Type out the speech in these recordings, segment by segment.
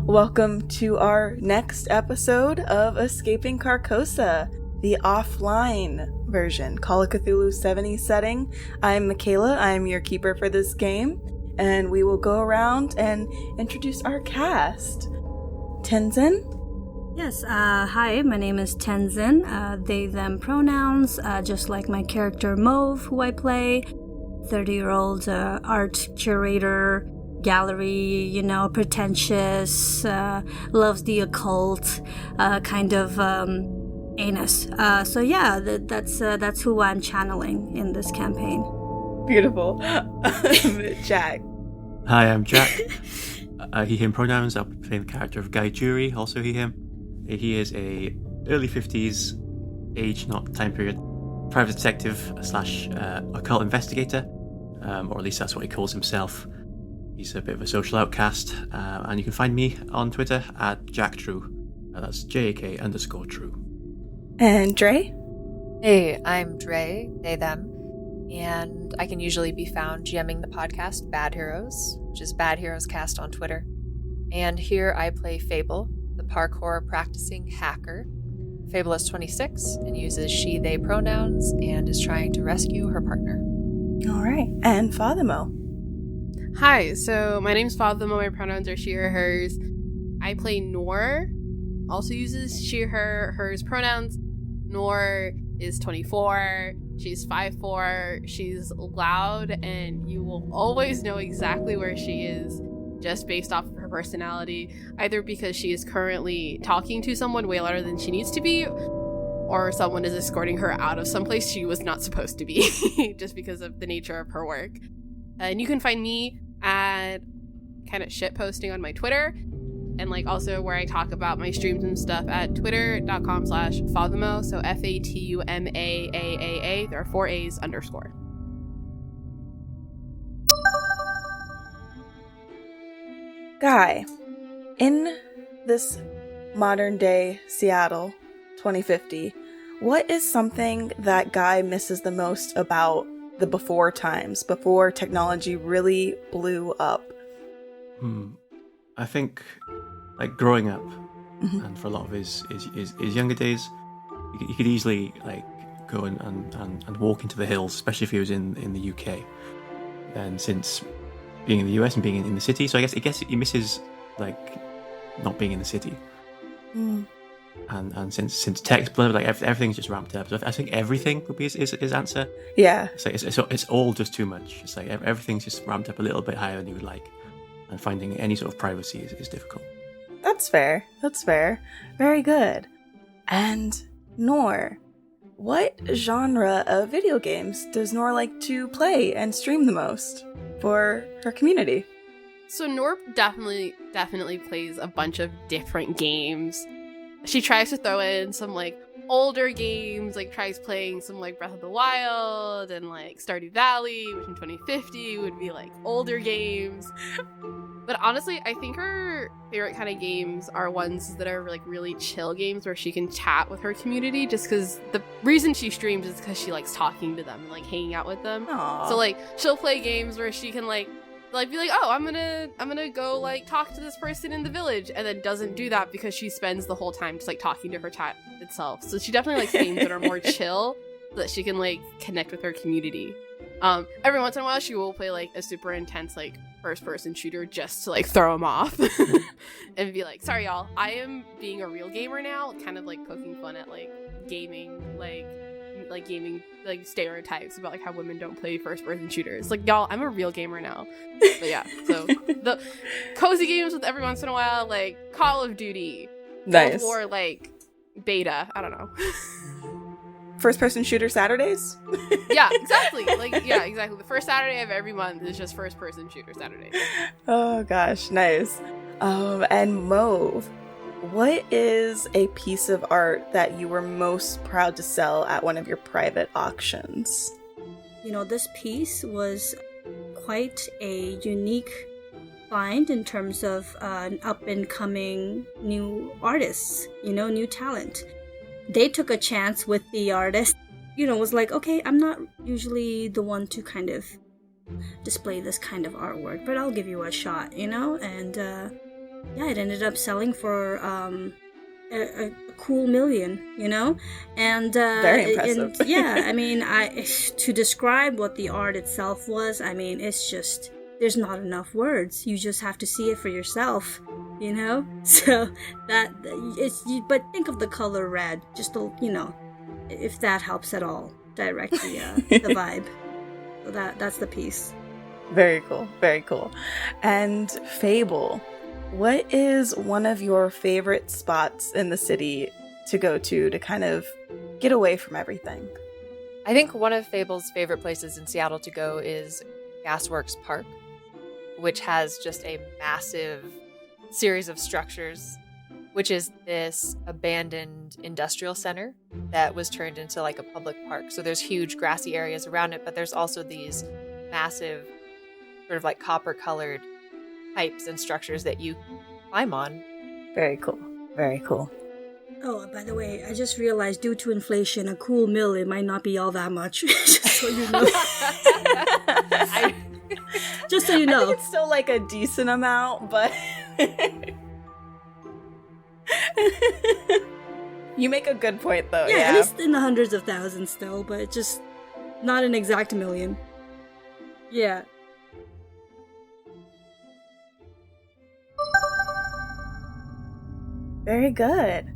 Welcome to our next episode of Escaping Carcosa, the offline version, Call of Cthulhu 70 setting. I'm Michaela, I'm your keeper for this game, and we will go around and introduce our cast. Tenzin? Yes, hi, my name is Tenzin, they, them pronouns, just like my character Mauve, who I play, 30-year-old art curator, gallery, pretentious, loves the occult, kind of anus. So yeah, that's who I'm channeling in this campaign. Beautiful. Jack. Hi, I'm Jack. He, him pronouns. I'll play the character of Guy Jury, also he, him. He is a early 50s, age not time period, private detective / occult investigator, or at least that's what he calls himself. He's a bit of a social outcast, and you can find me on Twitter at JackTrue. That's JAK_true. And Drea? Hey, I'm Drea, they, them, and I can usually be found GMing the podcast Bad Heroes, which is Bad Heroes Cast on Twitter. And here I play Fable, the parkour practicing hacker. Fable is 26 and uses she, they pronouns and is trying to rescue her partner. All right, and Fatuma. Hi, so my name's Fatuma, my pronouns are she, her, hers. I play Noor, also uses she, her, hers pronouns. Noor is 24, she's 5'4", she's loud, and you will always know exactly where she is just based off of her personality, either because she is currently talking to someone way louder than she needs to be, or someone is escorting her out of someplace she was not supposed to be, just because of the nature of her work. And you can find me at kind of shit posting on my Twitter, and also where I talk about my streams and stuff at twitter.com/Fatuma, so FATUMAAAA, there are 4 A's _. Guy, in this modern day Seattle 2050, what is something that Guy misses the most about the before times, before technology really blew up? I think, growing up, and for a lot of his younger days, he could easily go and walk into the hills, especially if he was in the UK. And since being in the US and being in the city, so I guess he misses not being in the city. And since tech's blown, everything's just ramped up. So I think everything would be his answer. Yeah. It's all just too much. It's everything's just ramped up a little bit higher than you would like, and finding any sort of privacy is difficult. That's fair. Very good. And Noor, what genre of video games does Noor like to play and stream the most for her community? So Noor definitely plays a bunch of different games. She tries to throw in some older games, tries playing some Breath of the Wild and Stardew Valley, which in 2050 would be older games. But honestly, I think her favorite kind of games are ones that are really chill games where she can chat with her community, just because the reason she streams is because she likes talking to them and hanging out with them. Aww. So she'll play games where she can be oh, I'm gonna go talk to this person in the village, and then doesn't do that because she spends the whole time just talking to her chat itself. So she definitely likes games that are more chill, so that she can connect with her community. Every once in a while she will play a super intense first person shooter just to throw them off and be sorry y'all, I am being a real gamer now, kind of poking fun at gaming gaming stereotypes about how women don't play first person shooters. Y'all, I'm a real gamer now. But yeah, so the cozy games with every once in a while, Call of Duty, nice, or beta, I don't know. First person shooter Saturdays? Yeah, exactly. Exactly. The first Saturday of every month is just first person shooter Saturday. Oh gosh, nice. And Mauve, what is a piece of art that you were most proud to sell at one of your private auctions? This piece was quite a unique find in terms of an up-and-coming new artists, new talent. They took a chance with the artist, was okay, I'm not usually the one to kind of display this kind of artwork, but I'll give you a shot, and it ended up selling for a cool $1 million, and very impressive. and yeah, I mean, to describe what the art itself was, I mean, it's just, there's not enough words. You just have to see it for yourself, so that it's, but think of the color red, just if that helps at all direct the vibe. So that's the piece. Very cool, very cool. And Fable, what is one of your favorite spots in the city to go to kind of get away from everything? I think one of Fable's favorite places in Seattle to go is Gasworks Park, which has just a massive series of structures, which is this abandoned industrial center that was turned into like a public park. So there's huge grassy areas around it, but there's also these massive sort of like copper-colored pipes and structures that you climb on. Very cool. Very cool. Oh, by the way, I just realized due to inflation, a cool $1 million might not be all that much. Just so you know. Just so you know. I think it's still like a decent amount, but you make a good point though. Yeah, at least in the hundreds of thousands still, but just not an exact $1 million. Yeah. Very good.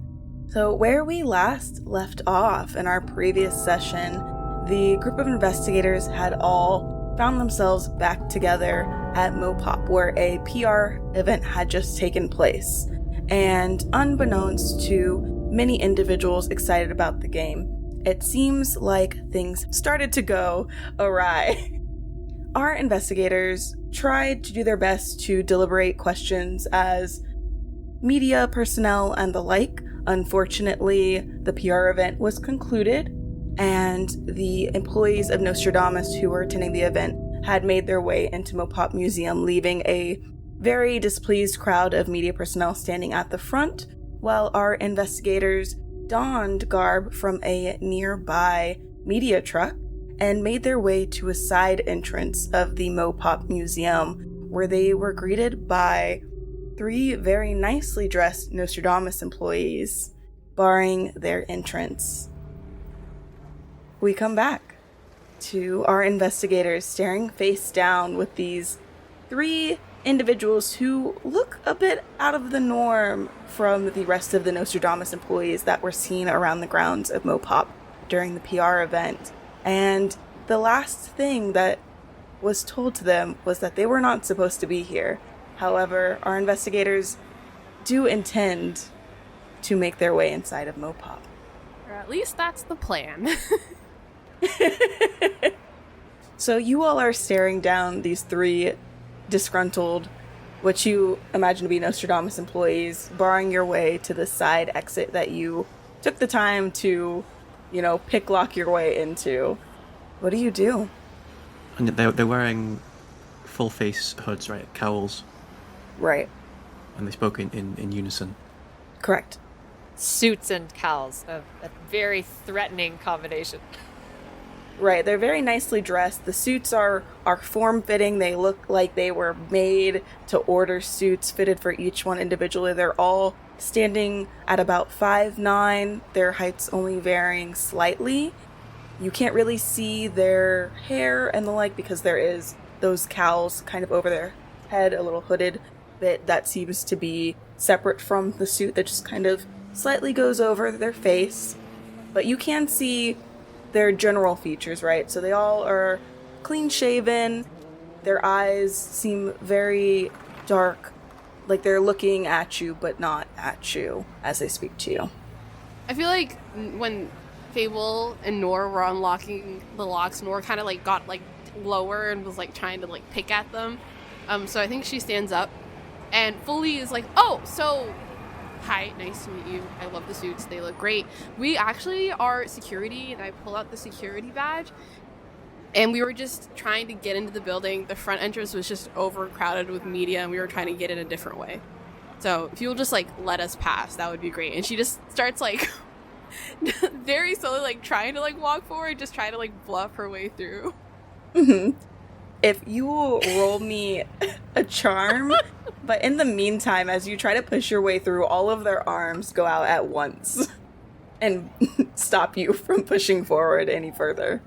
So where we last left off in our previous session, the group of investigators had all found themselves back together at MoPop, where a PR event had just taken place. And unbeknownst to many individuals excited about the game, it seems like things started to go awry. Our investigators tried to do their best to deliberate questions as media personnel and the like. Unfortunately, the PR event was concluded, and the employees of Nostrodamus who were attending the event had made their way into MoPop Museum, leaving a very displeased crowd of media personnel standing at the front, while our investigators donned garb from a nearby media truck and made their way to a side entrance of the MoPop Museum, where they were greeted by 3 very nicely dressed Nostrodamus employees, barring their entrance. We come back to our investigators staring face down with these 3 individuals who look a bit out of the norm from the rest of the Nostrodamus employees that were seen around the grounds of MoPop during the PR event. And the last thing that was told to them was that they were not supposed to be here. However, our investigators do intend to make their way inside of MoPop. Or at least that's the plan. So you all are staring down these 3 disgruntled, what you imagine to be Nostrodamus employees, barring your way to the side exit that you took the time to, pick-lock your way into. What do you do? And they're wearing full-face hoods, right? Cowls. Right. And they spoke in unison. Correct. Suits and cowls, a very threatening combination. Right, they're very nicely dressed. The suits are form-fitting. They look like they were made to order suits fitted for each one individually. They're all standing at about 5'9", their heights only varying slightly. You can't really see their hair and the like because there is those cowls kind of over their head, a little hooded bit that seems to be separate from the suit that just kind of slightly goes over their face. But you can see their general features, right? So they all are clean-shaven. Their eyes seem very dark, like they're looking at you, but not at you as they speak to you. I feel like when Fable and Noor were unlocking the locks, Noor kind of got lower and was trying to pick at them. So I think she stands up, and Fully is oh, so hi, nice to meet you. I love the suits. They look great. We actually are security, and I pull out the security badge, and we were just trying to get into the building. The front entrance was just overcrowded with media, and we were trying to get in a different way. So if you'll just let us pass, that would be great. And she just starts very slowly trying to walk forward, just trying to bluff her way through. Mm-hmm. if you will roll me a charm, but in the meantime, as you try to push your way through, all of their arms go out at once and stop you from pushing forward any further.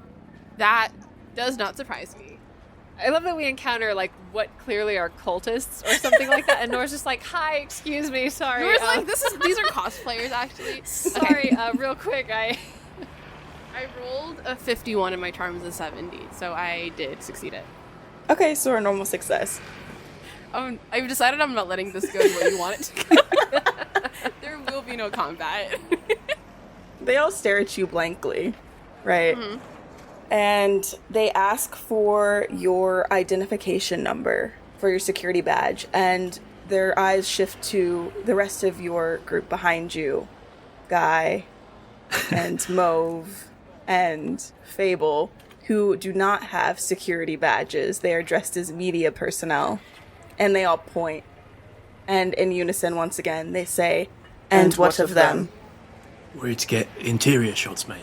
That does not surprise me. I love that we encounter, like, what clearly are cultists or something like that, and Noor's just like, hi, excuse me, sorry. Noor's like, these are cosplayers, actually. Sorry, real quick, I rolled a 51 and my charm was a 70, so I did succeed it. Okay, so a normal success. I've decided I'm not letting this go the way you want it to go. There will be no combat. They all stare at you blankly, right? Mm-hmm. And they ask for your identification number for your security badge, and their eyes shift to the rest of your group behind you. Guy and Mauve and Fable, who do not have security badges. They are dressed as media personnel. And they all point. And in unison, once again, they say, "And what of them?" We're here to get interior shots, mate.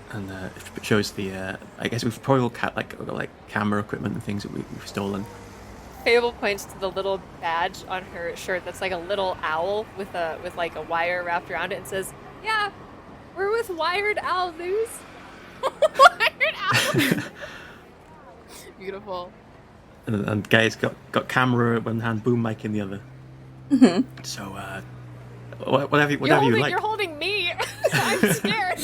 And it shows the, I guess we've probably all got camera equipment and things that we've stolen. Fable points to the little badge on her shirt that's like a little owl with a wire wrapped around it and says, "Yeah, we're with Wired Owl News." Wired Owl. Beautiful. And Guy's got camera in one hand, boom mic in the other. Mm-hmm. So, whatever you like. You're holding me. I'm scared.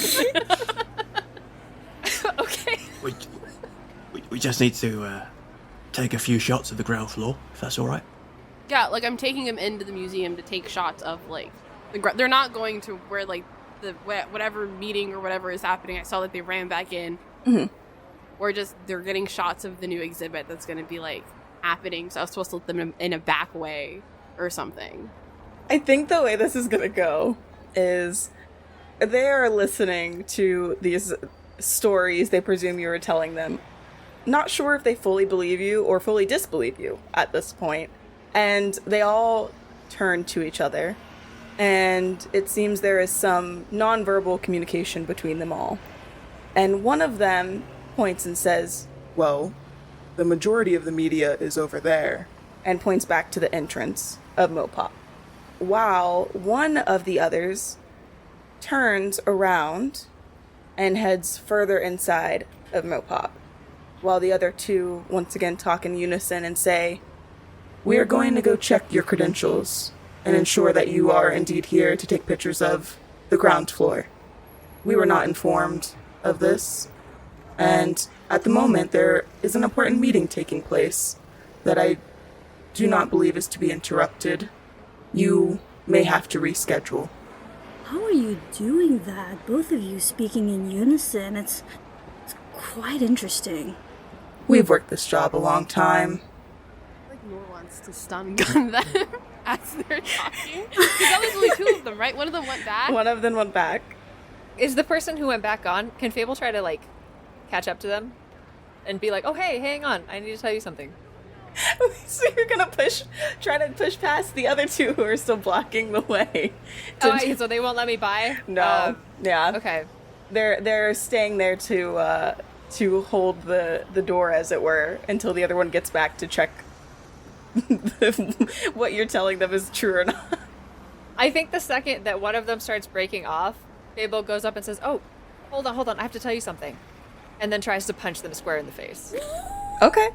Okay. We just need to take a few shots of the ground floor, if that's all right. Yeah, like I'm taking them into the museum to take shots of like they're not going to where like the whatever meeting or whatever is happening. I saw that they ran back in. Mm-hmm. Or just they're getting shots of the new exhibit that's going to be like happening. So I was supposed to let them in a back way or something. I think the way this is going to go is they are listening to these stories they presume you were telling them. Not sure if they fully believe you or fully disbelieve you at this point. And they all turn to each other. And it seems there is some nonverbal communication between them all. And one of them points and says, "Well, the majority of the media is over there," and points back to the entrance of MoPop. While one of the others turns around and heads further inside of MoPop, while the other two once again talk in unison and say, "We are going to go check your credentials and ensure that you are indeed here to take pictures of the ground floor. We were not informed of this. And at the moment, there is an important meeting taking place that I do not believe is to be interrupted. You may have to reschedule." How are you doing that? Both of you speaking in unison. It's quite interesting. We've worked this job a long time. Like Noor wants to stun gun them as they're talking. Because that was only two of them, right? One of them went back. one of them went back. Is the person who went back on, can Fable try to like catch up to them and be like, "Oh hey, hang on, I need to tell you something"? So you're gonna try to push past the other two who are still blocking the way. So they won't let me by? No. Yeah. Okay. They're staying there to hold the door, as it were, until the other one gets back to check what you're telling them is true or not. I think the second that one of them starts breaking off, Fable goes up and says, "Oh, hold on, I have to tell you something." And then tries to punch them square in the face. Okay.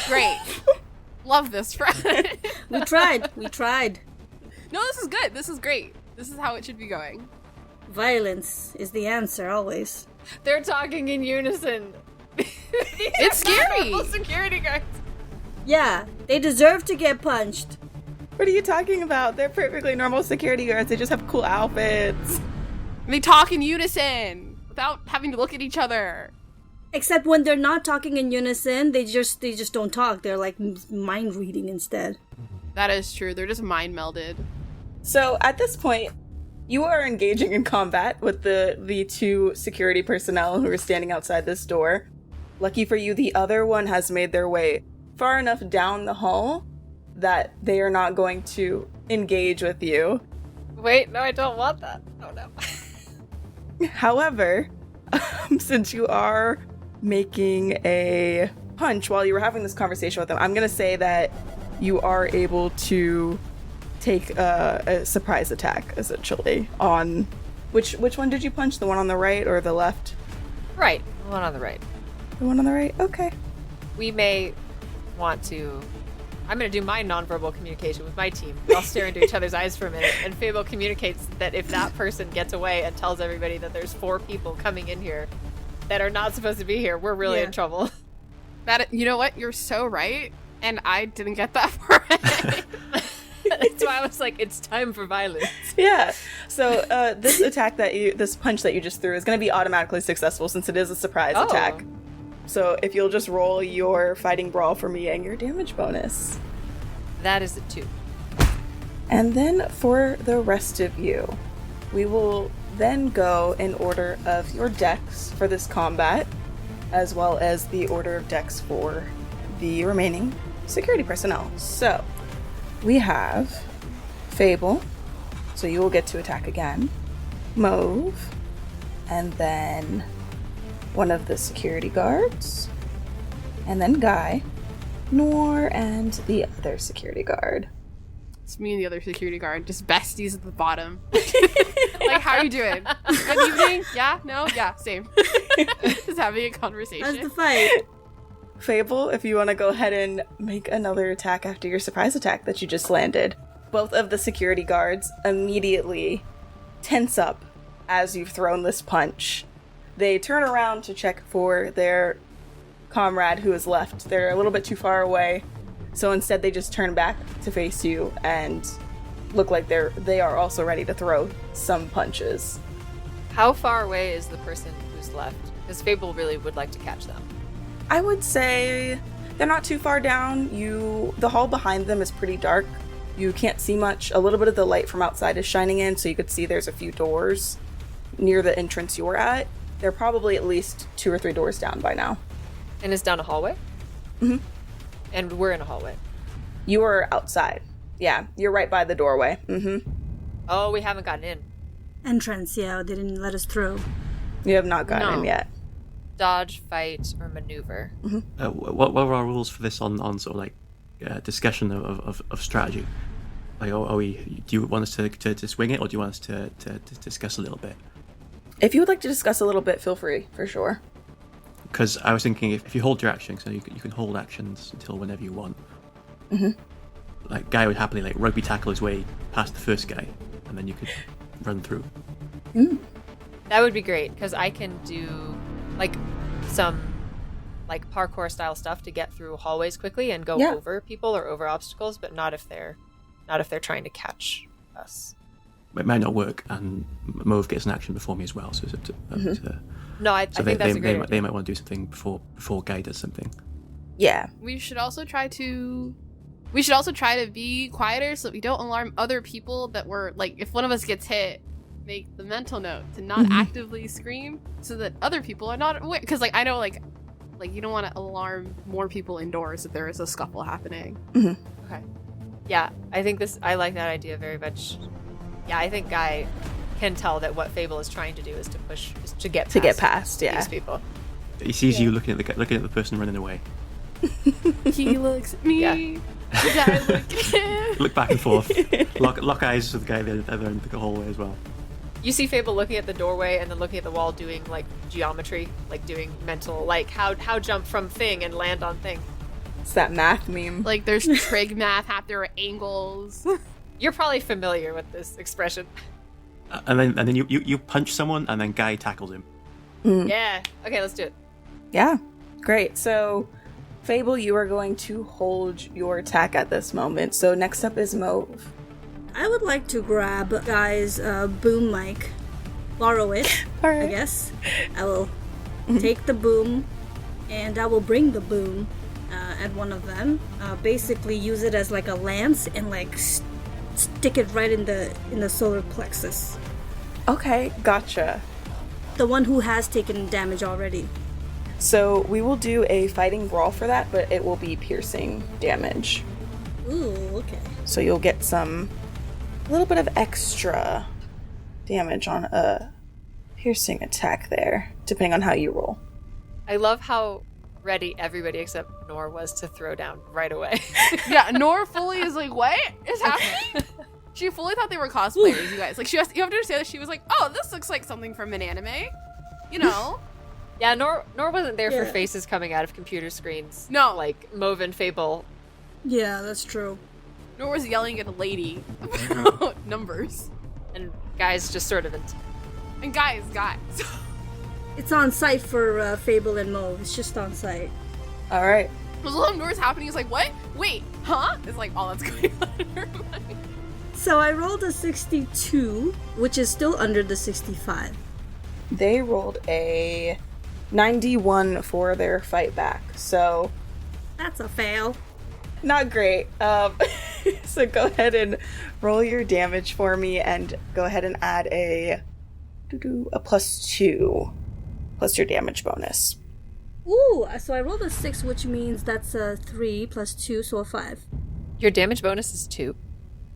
Great. Love this, friend. We tried. No, this is good. This is great. This is how it should be going. Violence is the answer, always. They're talking in unison. It's scary. Security guards. Yeah, they deserve to get punched. What are you talking about? They're perfectly normal security guards. They just have cool outfits. They talk in unison without having to look at each other. Except when they're not talking in unison, they just don't talk. They're like mind reading instead. That is true. They're just mind melded. So at this point, you are engaging in combat with the two security personnel who are standing outside this door. Lucky for you, the other one has made their way far enough down the hall that they are not going to engage with you. Wait, no, I don't want that. Oh no. However, since you are making a punch while you were having this conversation with them, I'm going to say that you are able to take a surprise attack, essentially, on... Which one did you punch? The one on the right or the left? Right, the one on the right. The one on the right? Okay. We may want to... I'm going to do my nonverbal communication with my team. I'll stare into each other's eyes for a minute, and Fable communicates that if that person gets away and tells everybody that there's 4 people coming in here that are not supposed to be here, we're really in trouble. You know what? You're so right, and I didn't get that far ahead. That's why I was like, it's time for violence. Yeah. So this this punch that you just threw is going to be automatically successful since it is a surprise attack. So if you'll just roll your fighting brawl for me and your damage bonus. That is a 2. And then for the rest of you, we will then go in order of your decks for this combat, as well as the order of decks for the remaining security personnel. So we have Fable, so you will get to attack again, Mauve, and then one of the security guards, and then Guy, Noor, and the other security guard. It's me and the other security guard, just besties at the bottom. Like, how are you doing? Good evening? Yeah? No? Yeah, same. Just having a conversation. How's the fight? Fable, if you want to go ahead and make another attack after your surprise attack that you just landed. Both of the security guards immediately tense up as you've thrown this punch. They turn around to check for their comrade who is left. They're a little bit too far away, so instead they just turn back to face you and look like they are also ready to throw some punches. How far away is the person who's left? Because Fable really would like to catch them. I would say they're not too far down. The hall behind them is pretty dark. You can't see much. A little bit of the light from outside is shining in, so you could see there's a few doors near the entrance you're at. They're probably at least 2 or 3 doors down by now. And it's down a hallway? Mm-hmm. And we're in a hallway? You are outside. Yeah, you're right by the doorway. Mm-hmm. Oh, we haven't gotten in. Entrance, yeah, they didn't let us through. You have not gotten in yet. Dodge, fight, or maneuver. Mm-hmm. What were our rules for this on sort of like discussion of strategy? Like, do you want us to swing it, or do you want us to discuss a little bit? If you would like to discuss a little bit, feel free, for sure. Because I was thinking, if you hold your action, so you can hold actions until whenever you want. Mm-hmm. Like, Guy would happily like rugby tackle his way past the first guy, and then you could run through. Mm. That would be great, because I can do like some like parkour style stuff to get through hallways quickly and go over people or over obstacles, but not if they're trying to catch us. It might not work, and Mauve gets an action before me as well, so it's up to... No, I think that's a great idea. They might want to do something before Guy does something. Yeah. We should also try to be quieter so that we don't alarm other people that we're, like, if one of us gets hit, make the mental note to not actively scream so that other people are not aware. Because, like, I know, like you don't want to alarm more people indoors if there is a scuffle happening. Mm-hmm. Okay. Yeah, I like that idea very much. Yeah, I think Guy can tell that what Fable is trying to do is to get past these people. He sees you looking at the person running away. He looks at me. Yeah. I look at him. Look back and forth. Lock eyes with the guy at the other end of the hallway as well. You see Fable looking at the doorway and then looking at the wall, doing like geometry, like doing mental, like how jump from thing and land on thing. It's that math meme. Like there's trig math, there are angles. You're probably familiar with this expression. And then you punch someone, and then Guy tackles him. Mm. Yeah. Okay, let's do it. Yeah. Great. So, Fable, you are going to hold your attack at this moment. So next up is Mauve. I would like to grab Guy's boom mic, borrow it, All right. I guess. I will take the boom, and I will bring the boom at one of them. Basically, use it as like a lance and like stick it right in the solar plexus. Okay, gotcha. The one who has taken damage already. So we will do a fighting brawl for that, but it will be piercing damage. Ooh, okay. So you'll get a little bit of extra damage on a piercing attack there, depending on how you roll. I love how ready everybody except Noor was to throw down right away. Yeah, Noor fully is like, what is happening? She fully thought they were cosplayers, you guys. Like, you have to understand that she was like, oh, this looks like something from an anime. You know? Yeah, Noor wasn't there for Yeah. faces coming out of computer screens. No. Like Mauve and Fable. Yeah, that's true. Noor was yelling at a lady about numbers. And guys just sort of... And guys. It's on site for Fable and Mauve. It's just on site. All right. As long as Noor's happening, he's like, what? Wait, huh? It's like all that's going on in her mind. So I rolled a 62, which is still under the 65. They rolled a 91 for their fight back, so That's a fail. not great. So go ahead and roll your damage for me, and go ahead and add a +2 plus your damage bonus. Ooh, so I rolled a 6, which means that's a 3 plus 2, so a 5. Your damage bonus is 2.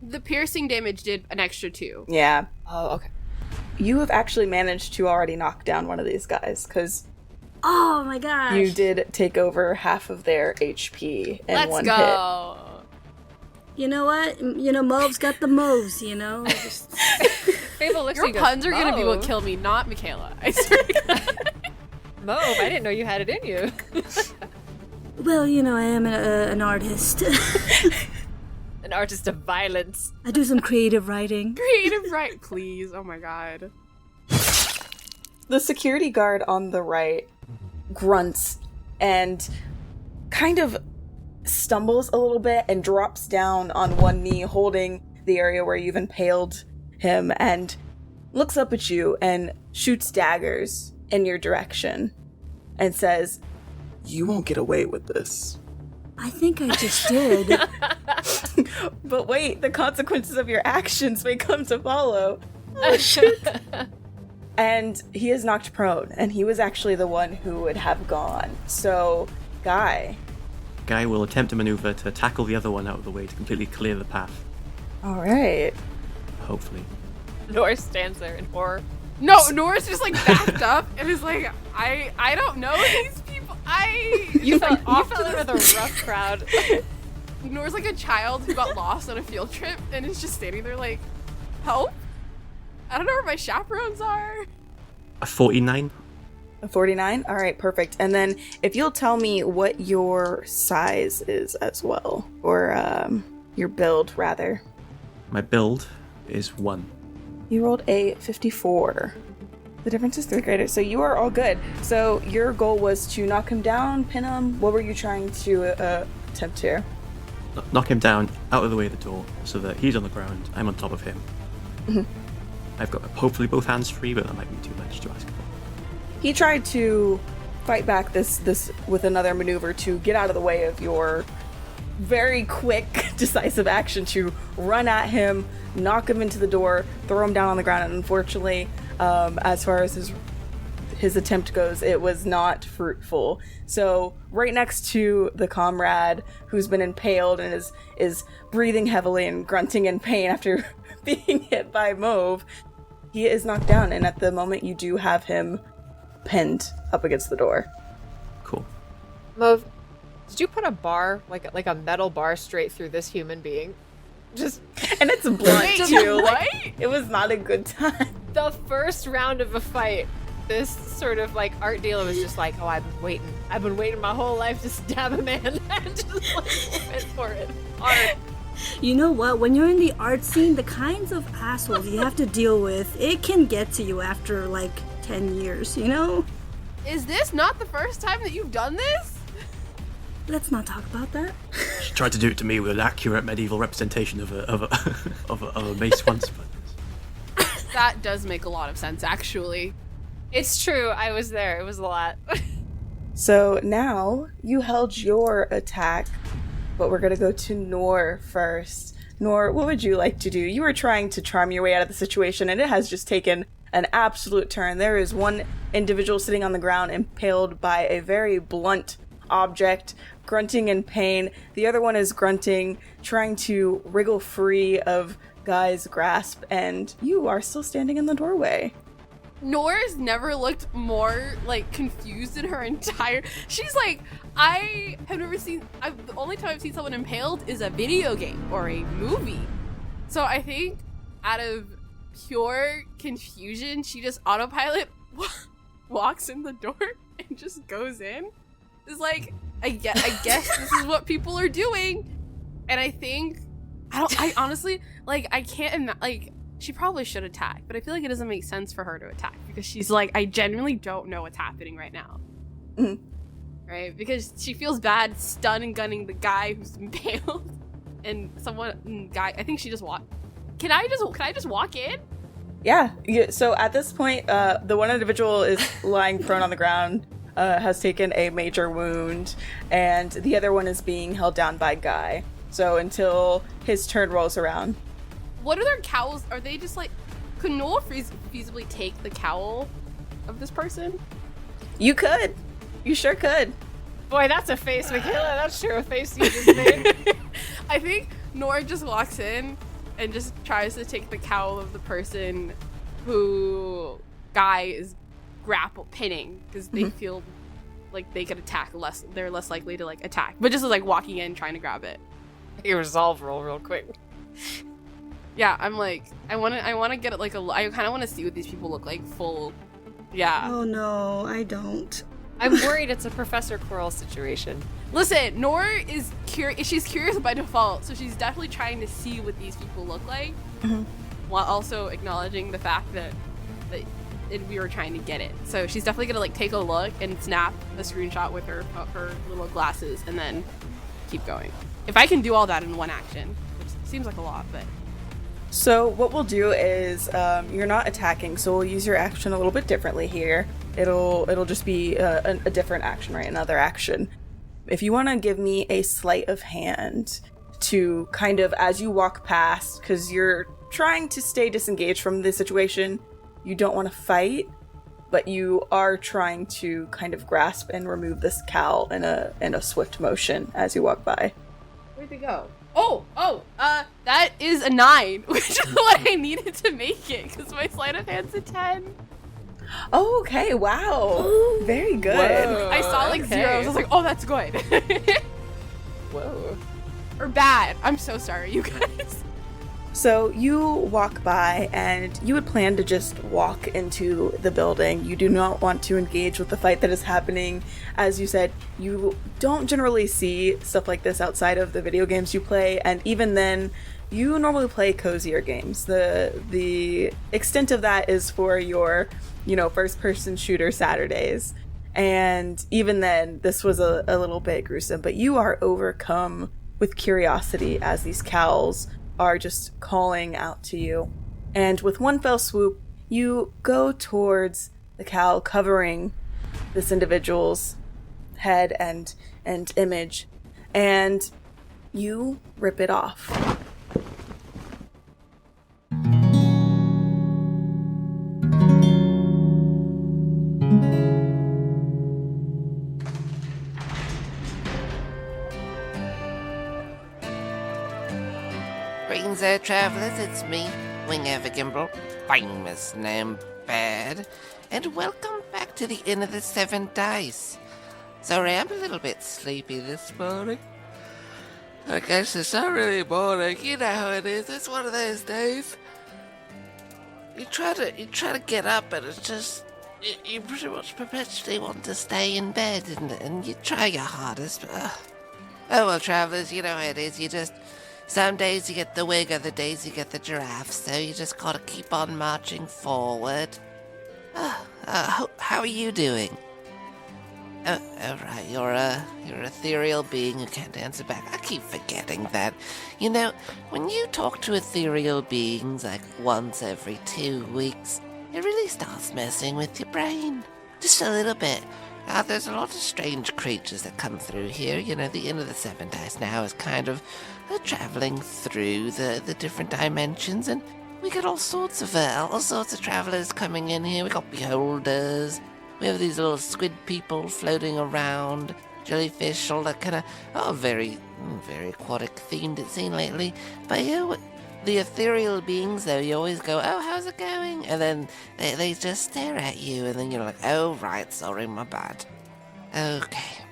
The piercing damage did an extra 2. Yeah, Oh, okay. you have actually managed to already knock down one of these guys because Oh my gosh. you did take over half of their HP in Let's one go. You know what? Mauve's got the moves, you know? Just- Fable looks Your at you puns are going to be what Mauve. kill me, not Michaela. I swear to God. Mauve, I didn't know you had it in you. well, I am an artist. An artist of violence. I do some creative writing. Creative right, please. Oh my God. The security guard on the right grunts and kind of stumbles a little bit and drops down on one knee, holding the area where you've impaled him, and looks up at you and shoots daggers in your direction and says, You won't get away with this. I think I just did. but wait, the consequences of your actions may come to follow. Oh, shit. And he is knocked prone, and he was actually the one who would have gone. So, Guy. Guy will attempt a maneuver to tackle the other one out of the way to completely clear the path, All right. hopefully. Noor stands there in horror. No, Nora's just like backed up and is like, I don't know these people. You fell off in with a rough crowd. Nora's like a child who got lost on a field trip and is just standing there like, help? I don't know where my chaperones are. A 49? A 49? All right, perfect. And then if you'll tell me what your size is as well, or your build, rather. My build is 1. You rolled a 54. The difference is 3 greater, so you are all good. So your goal was to knock him down, pin him. What were you trying to attempt here? Knock him down, out of the way of the door, so that he's on the ground, I'm on top of him. Mhm. I've got hopefully both hands free, but that might be too much to ask for. He tried to fight back this with another maneuver to get out of the way of your very quick, decisive action to run at him, knock him into the door, throw him down on the ground, and unfortunately, as far as his attempt goes, it was not fruitful. So right next to the comrade who's been impaled and is breathing heavily and grunting in pain after being hit by Mauve, he is knocked down, and at the moment you do have him pinned up against the door. Cool. Mauve, did you put a bar, like a metal bar, straight through this human being? Just And it's blunt Wait, too. what? Like, it was not a good time. the first round of a fight, this sort of like art dealer was just like, oh, I've been waiting my whole life to stab a man, and just like went for it. Art. You know what? When you're in the art scene, the kinds of assholes you have to deal with, it can get to you after like 10 years, you know? Is this not the first time that you've done this? Let's not talk about that. She tried to do it to me with an accurate medieval representation of a mace once, but That does make a lot of sense, actually. It's true. I was there. It was a lot. So now you held your attack, but we're gonna go to Noor first. Noor, what would you like to do? You were trying to charm your way out of the situation, and it has just taken an absolute turn. There is one individual sitting on the ground impaled by a very blunt object, grunting in pain. The other one is grunting, trying to wriggle free of Guy's grasp, and you are still standing in the doorway. Noor's never looked more, like, confused in her entire... She's like, I have never seen... the only time I've seen someone impaled is a video game or a movie. So I think out of pure confusion, she just autopilot walks in the door and just goes in. It's like, I guess this is what people are doing. And I think... I honestly, like, I can't like... She probably should attack, but I feel like it doesn't make sense for her to attack because she's like, I genuinely don't know what's happening right now. Mm-hmm. Right? Because she feels bad stun and gunning the guy who's impaled and I think she just walked. Can I just walk in? Yeah. So at this point, the one individual is lying prone on the ground, has taken a major wound, and the other one is being held down by Guy. So until his turn rolls around. What are their cowls? Are they just like... Could Noor feasibly take the cowl of this person? You could. You sure could. Boy, that's a face, Michaela. That's sure a face you just made. I think Noor just walks in and just tries to take the cowl of the person who Guy is pinning because they feel like they could attack less. They're less likely to like attack, but just like walking in trying to grab it. You resolve roll real quick. Yeah, I'm like, I want to get it like I kind of want to see what these people look like full. Yeah. Oh no, I don't. I'm worried it's a Professor Quirrell situation. Listen, Noor is curious. She's curious by default, so she's definitely trying to see what these people look like, while also acknowledging the fact that we were trying to get it. So she's definitely gonna like take a look and snap a screenshot with her little glasses, and then keep going. If I can do all that in one action, which seems like a lot, but. So what we'll do is, you're not attacking, so we'll use your action a little bit differently here. It'll just be a different action, right? Another action. If you want to give me a sleight of hand to kind of, as you walk past, because you're trying to stay disengaged from the situation, you don't want to fight, but you are trying to kind of grasp and remove this cowl in a swift motion as you walk by. Where'd they go? That is a 9, which is what I needed to make it, because my sleight of hand's a 10. Oh, okay, wow. Ooh. Very good. Whoa, I saw like zeros, I was like, oh, that's good. Whoa. Or bad. I'm so sorry, you guys. So you walk by, and you would plan to just walk into the building. You do not want to engage with the fight that is happening. As you said, you don't generally see stuff like this outside of the video games you play, and even then, you normally play cozier games. The extent of that is for your, first-person shooter Saturdays. And even then, this was a little bit gruesome, but you are overcome with curiosity as these cowls are just calling out to you. And with one fell swoop, you go towards the cowl covering this individual's head and image, and you rip it off. Greetings there, travellers, it's me, Wingover, famous name bad, and welcome back to the Inn of the Seven Dice. Sorry, I'm a little bit sleepy this morning. I guess it's not really morning, you know how it is, it's one of those days. You try to get up and it's just, you pretty much perpetually want to stay in bed and you try your hardest, but, oh well, travellers, you know how it is, some days you get the wig, other days you get the giraffe, so you just gotta keep on marching forward. How are you doing? Right, you're an ethereal being who can't answer back. I keep forgetting that. When you talk to ethereal beings like once every 2 weeks, it really starts messing with your brain. Just a little bit. There's a lot of strange creatures that come through here. The Inn of the Seven Dice now is kind of traveling through the different dimensions, and we get all sorts of travelers coming in here. We got beholders. We have these little squid people floating around, jellyfish, all that kind of very, very aquatic themed it's seen lately. But The ethereal beings, though, you always go, oh, how's it going? And then they just stare at you, and then you're like, oh, right, sorry, my bad. Okay.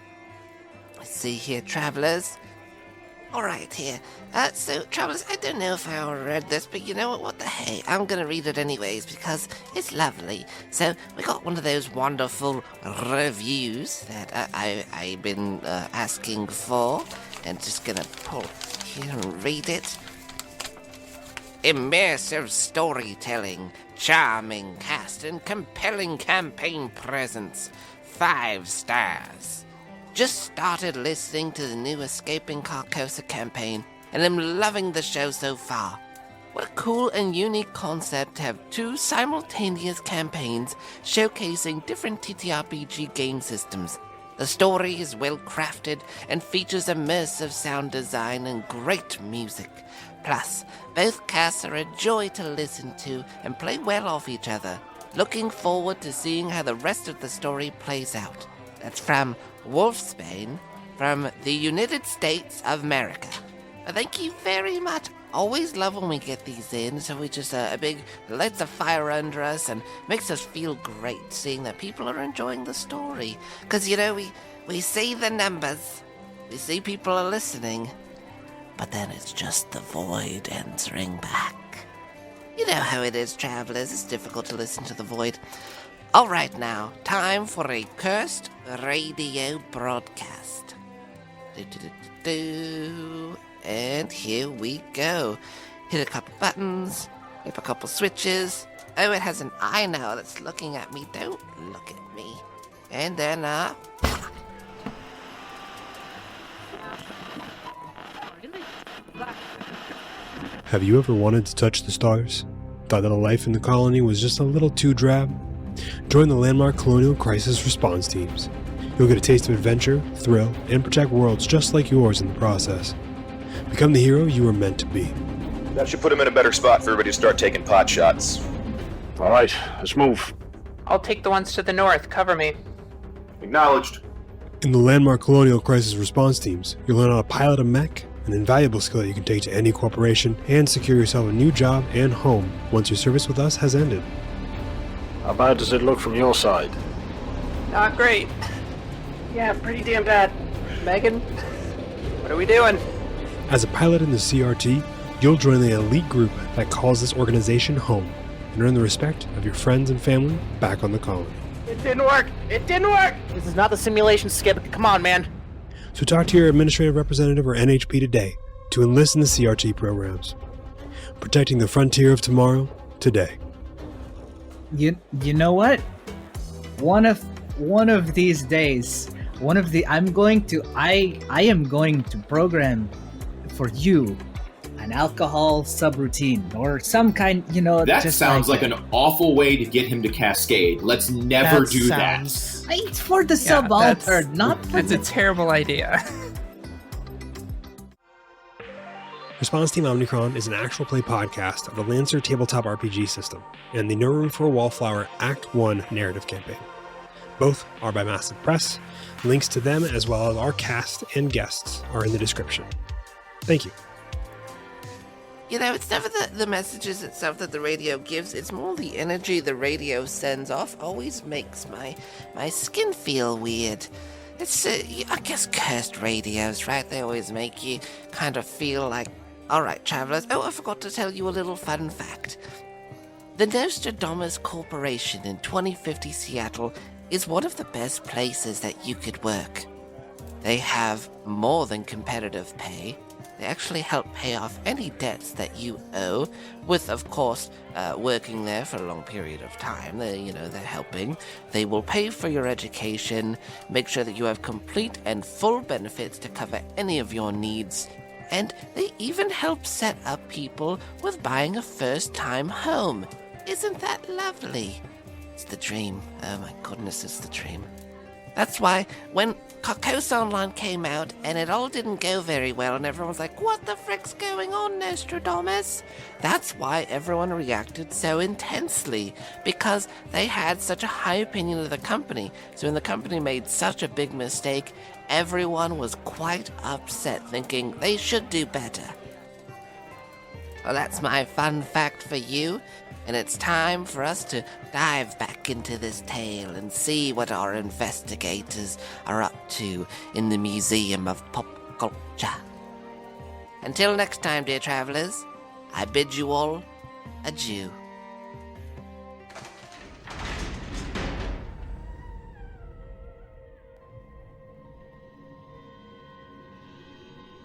Let's see here, travelers. All right, here. So, travelers, I don't know if I already read this, but you know what the hey? I'm going to read it anyways, because it's lovely. So, we got one of those wonderful reviews that I've been asking for, and just going to pull here and read it. Immersive storytelling, charming cast, and compelling campaign presence. 5 stars. Just started listening to the new Escaping Carcosa campaign, and I'm loving the show so far. What a cool and unique concept to have 2 simultaneous campaigns showcasing different TTRPG game systems. The story is well crafted and features immersive sound design and great music. Plus, both casts are a joy to listen to and play well off each other. Looking forward to seeing how the rest of the story plays out. That's from Wolfsbane, from the United States of America. Thank you very much. Always love when we get these in, so we just a big lights a fire under us and makes us feel great seeing that people are enjoying the story. Because, you know, we see the numbers, we see people are listening, but then it's just the void answering back. You know how it is, travelers. It's difficult to listen to the void. All right, now, time for a cursed radio broadcast. And here we go. Hit a couple buttons, flip a couple switches. Oh, it has an eye now that's looking at me. Don't look at me. And then, Have you ever wanted to touch the stars? Thought that a life in the colony was just a little too drab? Join the landmark Colonial Crisis Response Teams. You'll get a taste of adventure, thrill, and protect worlds just like yours in the process. Become the hero you were meant to be. That should put him in a better spot for everybody to start taking pot shots. All right, let's move. I'll take the ones to the north. Cover me. Acknowledged. In the landmark Colonial Crisis Response Teams, you'll learn how to pilot a mech, an invaluable skill that you can take to any corporation, and secure yourself a new job and home once your service with us has ended. How bad does it look from your side? Not great. Yeah, pretty damn bad. Megan, what are we doing? As a pilot in the CRT, you'll join the elite group that calls this organization home and earn the respect of your friends and family back on the colony. It didn't work! It didn't work! This is not the simulation skip. Come on, man. So talk to your administrative representative or NHP today to enlist in the CRT programs. Protecting the frontier of tomorrow, today. You know what? One of these days, I am going to program for you an alcohol subroutine or some kind, That just sounds like an awful way to get him to cascade. Let's never do that. It's for the subaltern, not for That's a terrible idea. Response Team Omnicron is an actual play podcast of the Lancer tabletop RPG system and the No Room for a Wallflower Act 1 narrative campaign. Both are by Massive Press. Links to them as well as our cast and guests are in the description. Thank you. You know, it's never the messages itself that the radio gives, it's more the energy the radio sends off always makes my skin feel weird. It's, I guess, cursed radios, right? They always make you kind of feel like, alright, travelers. Oh, I forgot to tell you a little fun fact. The Nostrodamus Corporation in 2050 Seattle is one of the best places that you could work. They have more than competitive pay. They actually help pay off any debts that you owe, with, of course, working there for a long period of time. They're helping. They will pay for your education, make sure that you have complete and full benefits to cover any of your needs, and they even help set up people with buying a first-time home. Isn't that lovely? It's the dream. Oh my goodness, it's the dream. That's why when Carcosa Online came out and it all didn't go very well and everyone was like, what the frick's going on, Nostrodamus? That's why everyone reacted so intensely, because they had such a high opinion of the company. So when the company made such a big mistake, everyone was quite upset, thinking they should do better. Well, that's my fun fact for you, and it's time for us to dive back into this tale and see what our investigators are up to in the Museum of Pop Culture. Until next time, dear travelers, I bid you all adieu.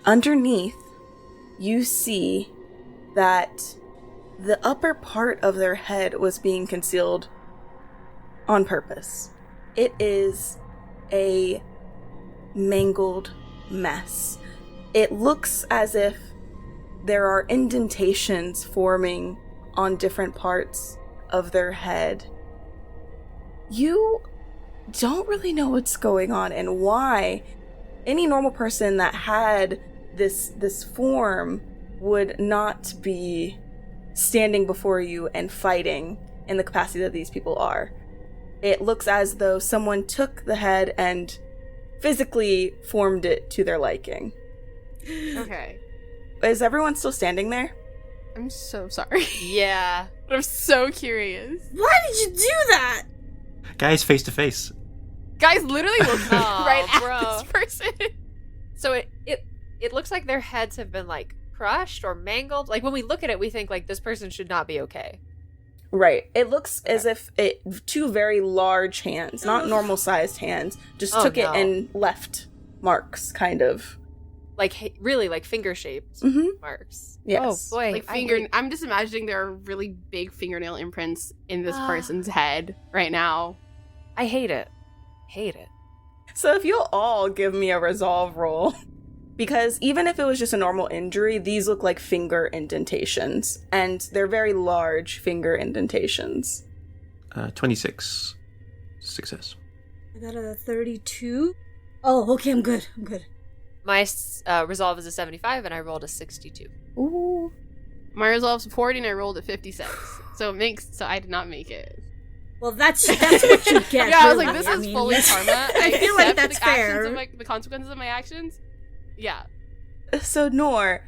Underneath, you see that the upper part of their head was being concealed on purpose. It is a mangled mess. It looks as if there are indentations forming on different parts of their head. You don't really know what's going on and why any normal person that had this form would not be standing before you and fighting in the capacity that these people are. It looks as though someone took the head and physically formed it to their liking. Okay. Is everyone still standing there? I'm so sorry. Yeah. I'm so curious. Why did you do that? Guys, face to face. Guys literally look right bro. at this person. So it looks like their heads have been like crushed or mangled. Like when we look at it, we think like this person should not be okay. Right. It looks as if two very large hands, not normal sized hands, just took it and left marks, kind of. Like really like finger shaped marks. Yes. Oh boy. Like I'm just imagining there are really big fingernail imprints in this person's head right now. I hate it. So if you'll all give me a resolve roll, because even if it was just a normal injury, these look like finger indentations, and they're very large finger indentations. 26. Success. I got a 32. Oh, okay, I'm good. My resolve is a 75, and I rolled a 62. Ooh. My resolve's 40, and I rolled a 56. So I did not make it. Well, that's what you get. Yeah, I was really. like, this is fully karma. I feel like that's fair. The consequences of my actions. Yeah. So Noor,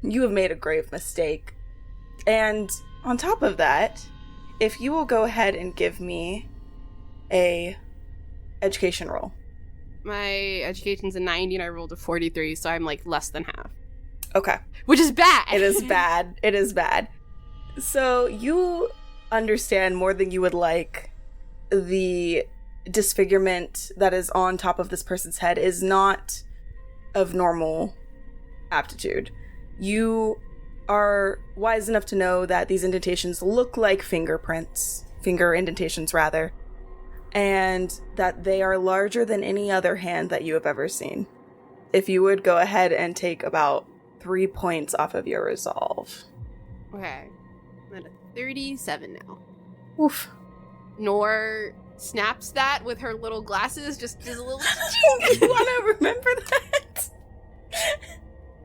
you have made a grave mistake. And on top of that, if you will go ahead and give me a education roll. My education's a 90 and I rolled a 43, so I'm like less than half. Okay. Which is bad. It is bad. It is bad. So you understand more than you would like the disfigurement that is on top of this person's head is not of normal aptitude. You are wise enough to know that these indentations look like finger indentations rather, and that they are larger than any other hand that you have ever seen. If you would go ahead and take about 3 points off of your resolve. Okay. I'm at a 37 now. Oof. Noor snaps that with her little glasses, just does a little... You want to remember that?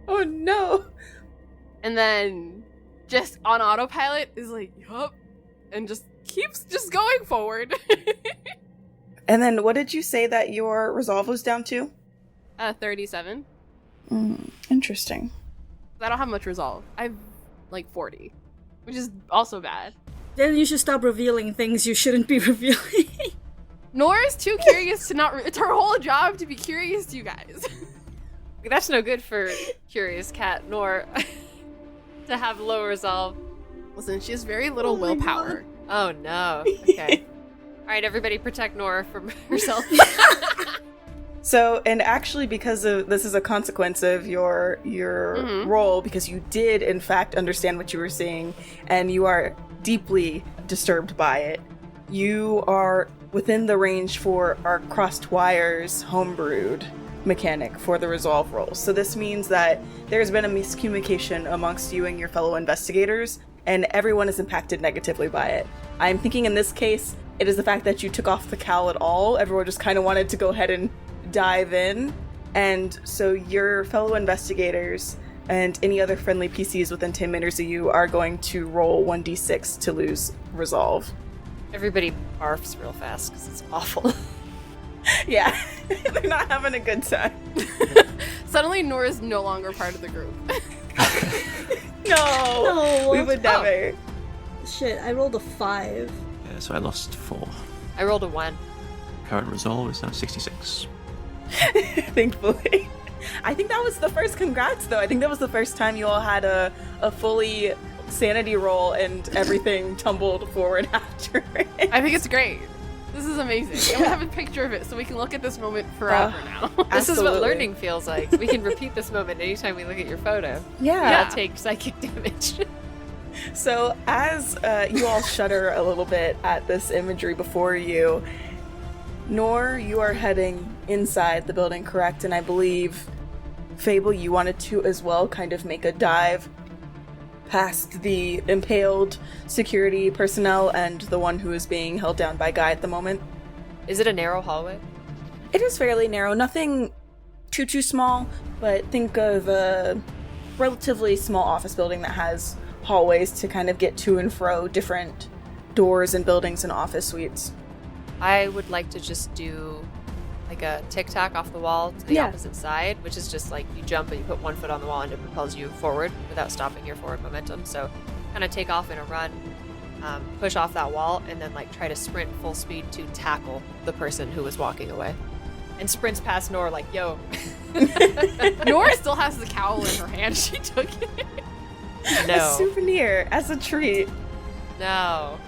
Oh no. And then just on autopilot is like, yup, and just keeps just going forward. And then what did you say that your resolve was down to? 37. Interesting. I don't have much resolve. I have like 40, which is also bad. Then you should stop revealing things you shouldn't be revealing. Nora's too curious to not... it's her whole job to be curious, you guys. That's no good for curious cat, Noor. To have low resolve. Listen, she has very little willpower. Oh no. Okay. Alright, everybody protect Noor from herself. So, and actually because of this is a consequence of your role, because you did in fact understand what you were seeing and you are deeply disturbed by it. You are within the range for our crossed wires homebrewed mechanic for the resolve roll. So this means that there's been a miscommunication amongst you and your fellow investigators, and everyone is impacted negatively by it. I'm thinking in this case, it is the fact that you took off the cowl at all. Everyone just kind of wanted to go ahead and dive in, and so your fellow investigators and any other friendly PCs within 10 meters of you are going to roll 1d6 to lose resolve. Everybody barfs real fast because it's awful. Yeah, they're not having a good time. Suddenly, Noor is no longer part of the group. No, we would never. Shit, I rolled a 5. Yeah, so I lost 4. I rolled a 1. Current resolve is now 66. Thankfully. I think that was the first congrats, though. I think that was the first time you all had a fully sanity roll and everything tumbled forward after it. I think it's great. This is amazing. And we have a picture of it so we can look at this moment forever now. This is what learning feels like. We can repeat this moment anytime we look at your photo. Yeah. We all take psychic damage. So as you all shudder a little bit at this imagery before you, Noor, you are heading inside the building, correct? And I believe, Fable, you wanted to as well kind of make a dive past the impaled security personnel and the one who is being held down by Guy at the moment. Is it a narrow hallway? It is fairly narrow, nothing too small, but think of a relatively small office building that has hallways to kind of get to and fro different doors and buildings and office suites. I would like to just do like a tic-tac off the wall to the opposite side, which is just like you jump and you put one foot on the wall and it propels you forward without stopping your forward momentum. So kind of take off in a run, push off that wall, and then like try to sprint full speed to tackle the person who was walking away. And sprints past Noor like, yo. Noor still has the cowl in her hand. She took it. No. A souvenir as a treat. No.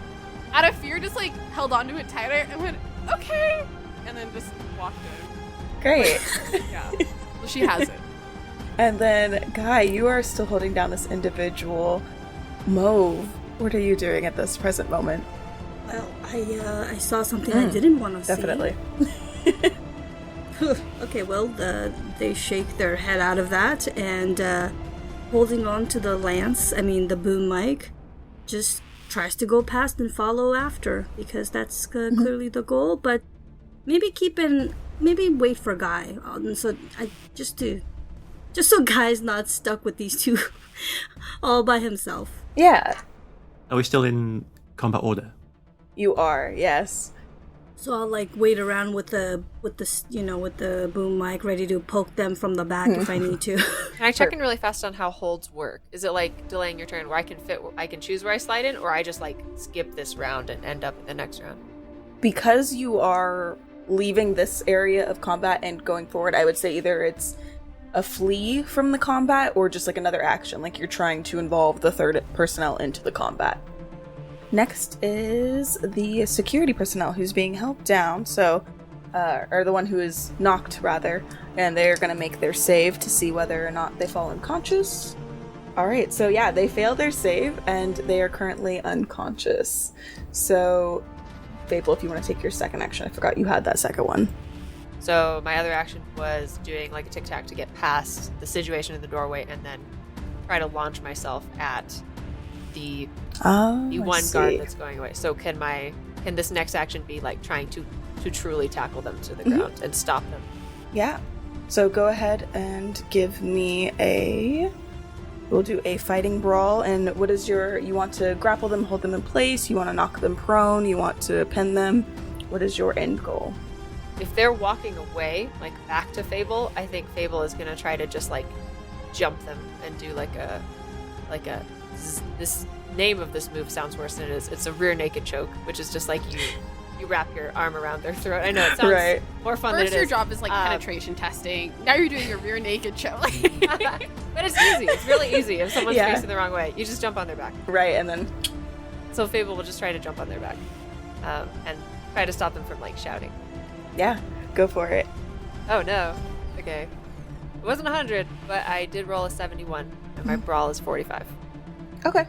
Out of fear, just like held onto it tighter and went, okay. And then just walked in. Great. Yeah. Well, she has it. And then, Guy, you are still holding down this individual. Mauve, what are you doing at this present moment? Well, I saw something I didn't want to see. Definitely. Okay, well, they shake their head out of that and holding on to the the boom mic, just tries to go past and follow after because that's clearly the goal. But maybe wait for Guy, just so Guy's not stuck with these two all by himself. Yeah. Are we still in combat order? You are, yes. So I'll wait around with the boom mic, ready to poke them from the back if I need to. Can I check in really fast on how holds work? Is it like delaying your turn where I can choose where I slide in, or I just skip this round and end up in the next round? Because you are leaving this area of combat and going forward, I would say either it's a flee from the combat or just another action, you're trying to involve the third personnel into the combat. Next is the security personnel who's being held down, or the one who is knocked, rather, and they're going to make their save to see whether or not they fall unconscious. Alright, so yeah, they fail their save, and they are currently unconscious. So, Fable, if you want to take your second action, I forgot you had that second one. So, my other action was doing a tic-tac to get past the situation in the doorway, and then try to launch myself at the one guard that's going away. So can this next action be trying to truly tackle them to the ground and stop them? Yeah. So go ahead and give me we'll do a fighting brawl. And what is you want to grapple them, hold them in place, you want to knock them prone, you want to pin them? What is your end goal? If they're walking away, back to Fable, I think Fable is going to try to just jump them and do this name of this move sounds worse than it is. It's a rear naked choke, which is just you wrap your arm around their throat. I know it sounds more fun than it is. First, your job is penetration testing. Now you're doing a rear naked choke. But it's easy. It's really easy. If someone's facing the wrong way, you just jump on their back. Right, and then... So Fable will just try to jump on their back and try to stop them from shouting. Yeah, go for it. Oh no. Okay. It wasn't 100, but I did roll a 71, and my brawl is 45. Okay.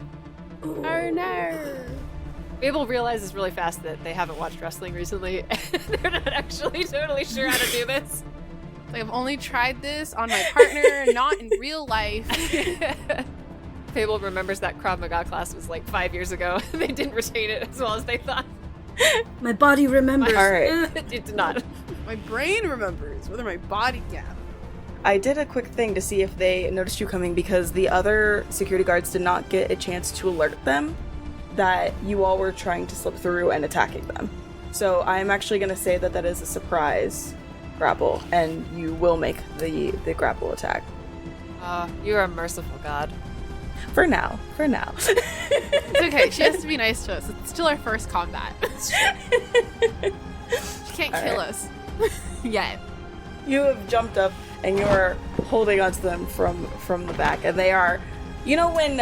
Oh no! Fable realizes really fast that they haven't watched wrestling recently, and they're not actually totally sure how to do this. I've only tried this on my partner, not in real life. Fable remembers that Krav Maga class was 5 years ago, and they didn't retain it as well as they thought. My body remembers. All right. It did not. My brain remembers, whether my body can. I did a quick thing to see if they noticed you coming because the other security guards did not get a chance to alert them that you all were trying to slip through and attacking them. So I'm actually going to say that is a surprise grapple, and you will make the grapple attack. You're a merciful god. For now. It's okay. She has to be nice to us. It's still our first combat. She can't kill us yet. You have jumped up and you're holding onto them from the back, and they are, you know, when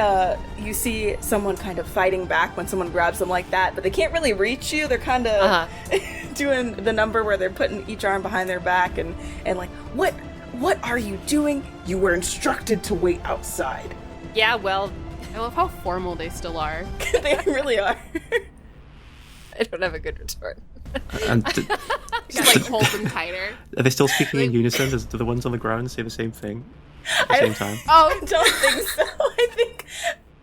you see someone kind of fighting back when someone grabs them like that, but they can't really reach you. They're kind of doing the number where they're putting each arm behind their back and like, what are you doing? You were instructed to wait outside. Yeah, well, I love how formal they still are. They really are. I don't have a good retort. And Just like hold them tighter. are they still speaking in unison? Do the ones on the ground say the same thing at the same time? Oh, I don't think so. I think...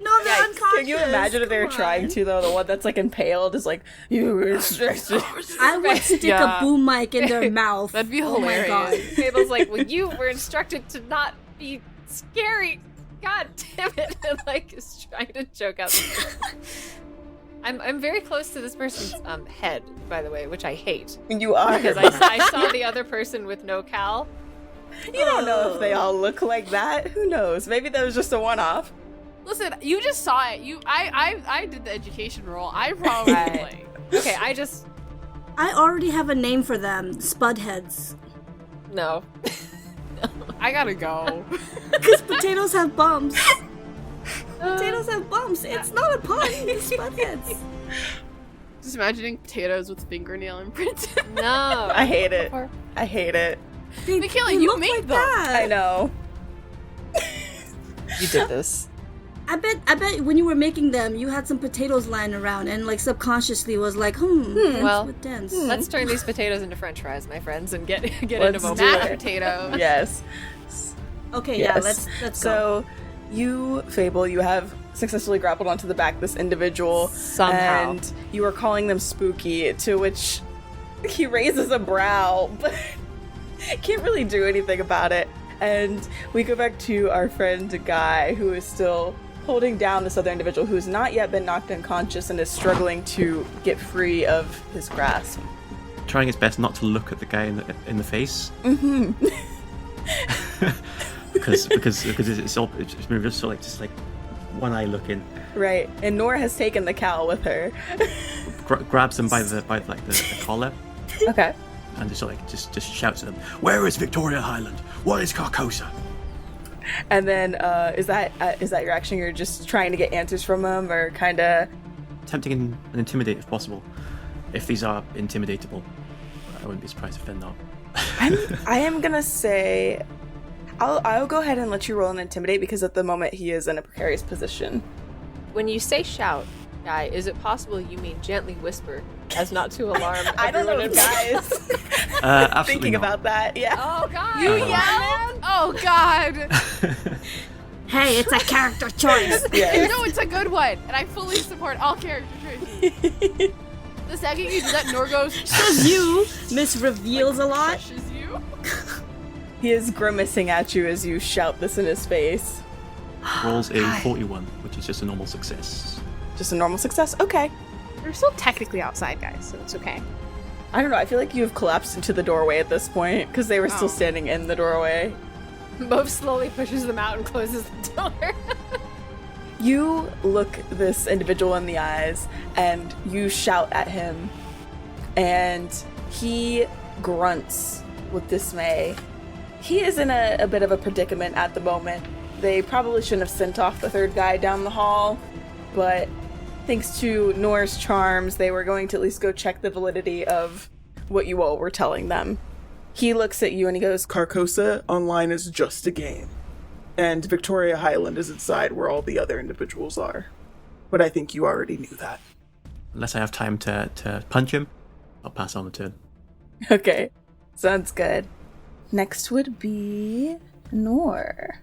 No, they're unconscious. Can you imagine if they were trying to, though? The one that's like impaled is like, you were instructed. I would stick a boom mic in their mouth. That'd be Oh my hilarious. god. Fable's like, well, you were instructed to not be scary. God damn it. And like is trying to choke out the I'm very close to this person's head, by the way, which I hate. You are. Because I saw the other person with no cowl. You don't know if they all look like that. Who knows? Maybe that was just a one-off. Listen, you just saw it. I did the education role. I probably Okay, I already have a name for them. Spudheads. No. I gotta go. Because potatoes have bumps. Potatoes have bumps. It's not a pun. It's Spudheads. Just imagining potatoes with fingernail imprints. No. I hate it. I hate it. Michaela, you made them. That. I know. You did this. I bet when you were making them, you had some potatoes lying around and like subconsciously was like, well, with dents. Let's turn these potatoes into french fries, my friends, and get Let's into do MoPop. Mashed it. potatoes. Yes. Okay, Yes. yeah, let's go. So, you, Fable, you have successfully grappled onto the back of this individual. Somehow. And you are calling them spooky, to which he raises a brow, but can't really do anything about it. And we go back to our friend Guy, who is still holding down this other individual who has not yet been knocked unconscious and is struggling to get free of his grasp. Trying its best not to look at the guy in the face. Mm-hmm. because it's moving just like one eye looking. Right, and Noor has taken the cowl with her. Grabs them by the collar. Okay. And just shouts at them, "Where is Victoria Highland? What is Carcosa?" And then is that your action? You're just trying to get answers from them, or kind of Tempting and intimidate if possible. If these are intimidatable, I wouldn't be surprised if they're not. I am gonna say, I'll go ahead and let you roll an intimidate because at the moment he is in a precarious position. When you say shout, Guy, is it possible you mean gently whisper as not to alarm I don't know, everyone guys. Absolutely Thinking not. about that, yeah. Oh God! You yelled? Oh God! Hey, it's a character choice. Yes. No, it's a good one, and I fully support all character choices. The second you do that, Noor goes. Says you. Miss reveals a lot. Crushes you. He is grimacing at you as you shout this in his face. Rolls a 41, which is just a normal success. Just a normal success? Okay. We're still technically outside, guys, so it's okay. I don't know, I feel like you've collapsed into the doorway at this point, because they were still standing in the doorway. Mauve slowly pushes them out and closes the door. You look this individual in the eyes, and you shout at him, and he grunts with dismay. He is in a bit of a predicament at the moment. They probably shouldn't have sent off the third guy down the hall, but thanks to Noor's charms, they were going to at least go check the validity of what you all were telling them. He looks at you and he goes, Carcosa online is just a game. And Victoria Highland is inside where all the other individuals are. But I think you already knew that. Unless I have time to punch him, I'll pass on the turn. Okay, sounds good. Next would be Noor.